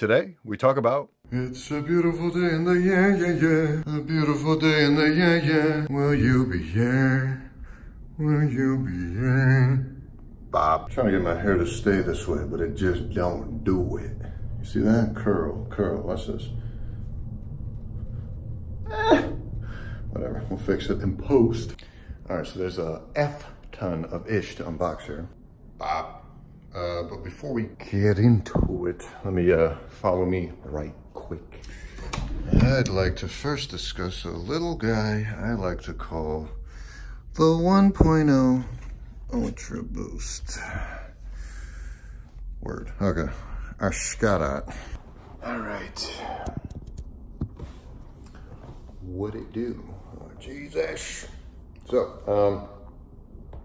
Today, we talk about... It's a beautiful day in the yeah. A beautiful day in the yeah. Will you be here? Will you be here? Bob. Trying to get my hair to stay this way, but it just don't do it. You see that? Curl. Watch this. Whatever, we'll fix it in post. All right, so there's a F-ton of ish to unbox here. Bob. But before we get into it, let me follow me right quick. I'd like to first discuss a little guy I like to call the 1.0 Ultra Boost. Word. Okay. Ashkarat. All right. What'd it do? Oh, Jesus. So,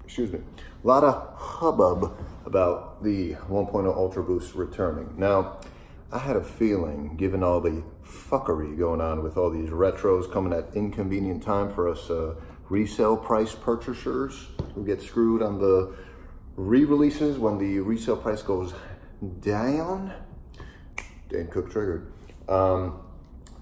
excuse me. A lot of hubbub about the 1.0 Ultra Boost returning. Now, I had a feeling, given all the fuckery going on with all these retros coming at inconvenient time for us resale price purchasers who get screwed on the re-releases when the resale price goes down. Dan Cook triggered.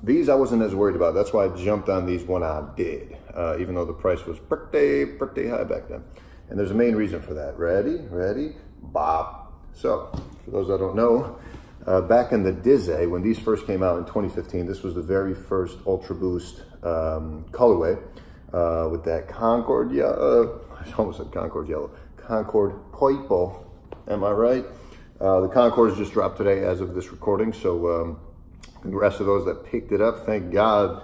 These I wasn't as worried about. That's why I jumped on these when I did, even though the price was pretty high back then. And there's a main reason for that. Ready? Bob. So, for those that don't know, back in the Dizzy, when these first came out in 2015, this was the very first Ultra Boost colorway with that Concord yellow. I almost said Concord yellow. Concord purple. Am I right? The Concords just dropped today as of this recording, so congrats to those that picked it up. Thank God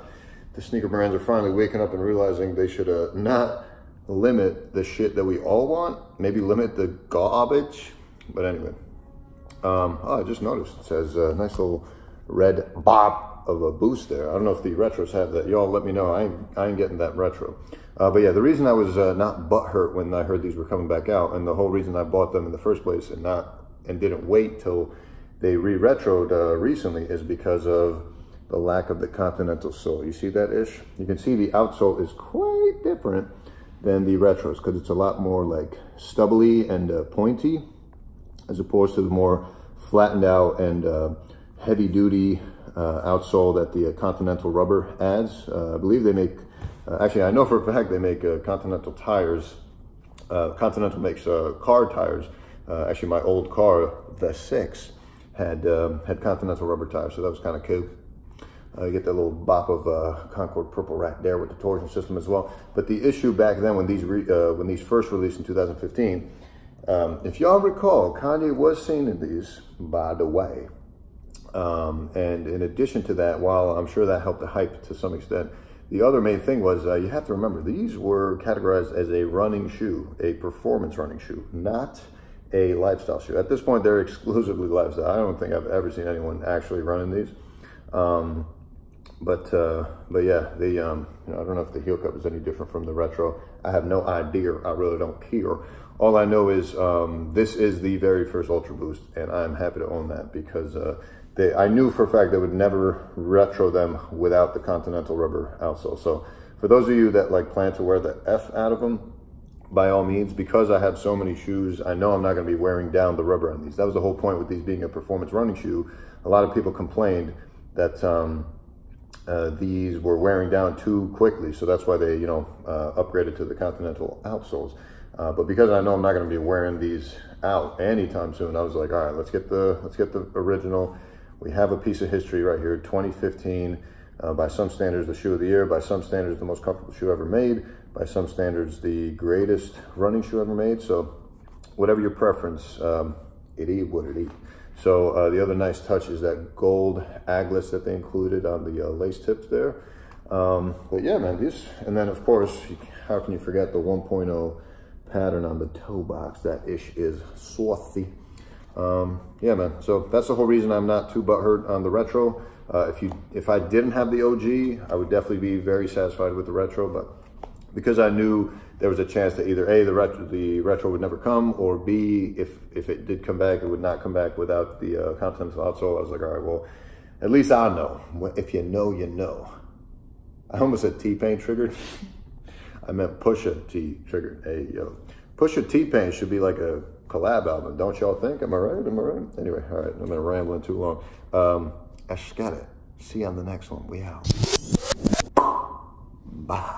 the sneaker brands are finally waking up and realizing they should not limit the shit that we all want. Maybe limit the garbage. But anyway, oh, I just noticed it says a nice little red bop of a boost there. I don't know if the retros have that. Y'all let me know. I ain't getting that retro. But yeah, the reason I was not butthurt when I heard these were coming back out, and the whole reason I bought them in the first place and didn't wait till they re-retroed recently is because of the lack of the Continental sole. You see that ish? You can see the outsole is quite different than the retros because it's a lot more like stubbly and pointy as opposed to the more flattened out and heavy duty outsole that the Continental rubber adds. I believe they make, actually I know for a fact they make Continental tires. Continental makes car tires. Actually my old car, the 6, had Continental rubber tires, so that was kind of cool. You get that little bop of Concord purple rack there with the torsion system as well. But the issue back then when these first released in 2015, if y'all recall, Kanye was seen in these, by the way. And in addition to that, while I'm sure that helped the hype to some extent, the other main thing was you have to remember these were categorized as a running shoe, a performance running shoe, not a lifestyle shoe. At this point, they're exclusively lifestyle. I don't think I've ever seen anyone actually running these. But yeah, you know, I don't know if the heel cup is any different from the retro. I have no idea. I really don't care. All I know is this is the very first Ultra Boost, and I'm happy to own that because I knew for a fact they would never retro them without the Continental rubber outsole. So for those of you that like plan to wear the F out of them, by all means, because I have so many shoes, I know I'm not going to be wearing down the rubber on these. That was the whole point with these being a performance running shoe. A lot of people complained that these were wearing down too quickly, so that's why they, you know, upgraded to the Continental outsoles. But because I know I'm not going to be wearing these out anytime soon, I was like, all right, let's get the original. We have a piece of history right here, 2015. By some standards, the shoe of the year. By some standards, the most comfortable shoe ever made. By some standards, the greatest running shoe ever made. So whatever your preference, it is what it is. So the other nice touch is that gold aglet that they included on the lace tips there. But yeah, man, these, and then of course, how can you forget the 1.0 pattern on the toe box? That ish is saucy. Yeah, man, so that's the whole reason I'm not too butthurt on the retro. If I didn't have the OG, I would definitely be very satisfied with the retro, but because I knew there was a chance that either A, the retro would never come, or B, if it did come back, it would not come back without the Continental outsole. I was like, all right, well, at least I know. If you know, you know. I almost said T-Pain triggered. I meant Pusha T triggered. Hey, yo. Pusha T-Pain should be like a collab album, don't y'all think? Am I right? Am I right? Anyway, all right, I'm gonna ramble too long. Eshketa. See you on the next one. We out. Bye.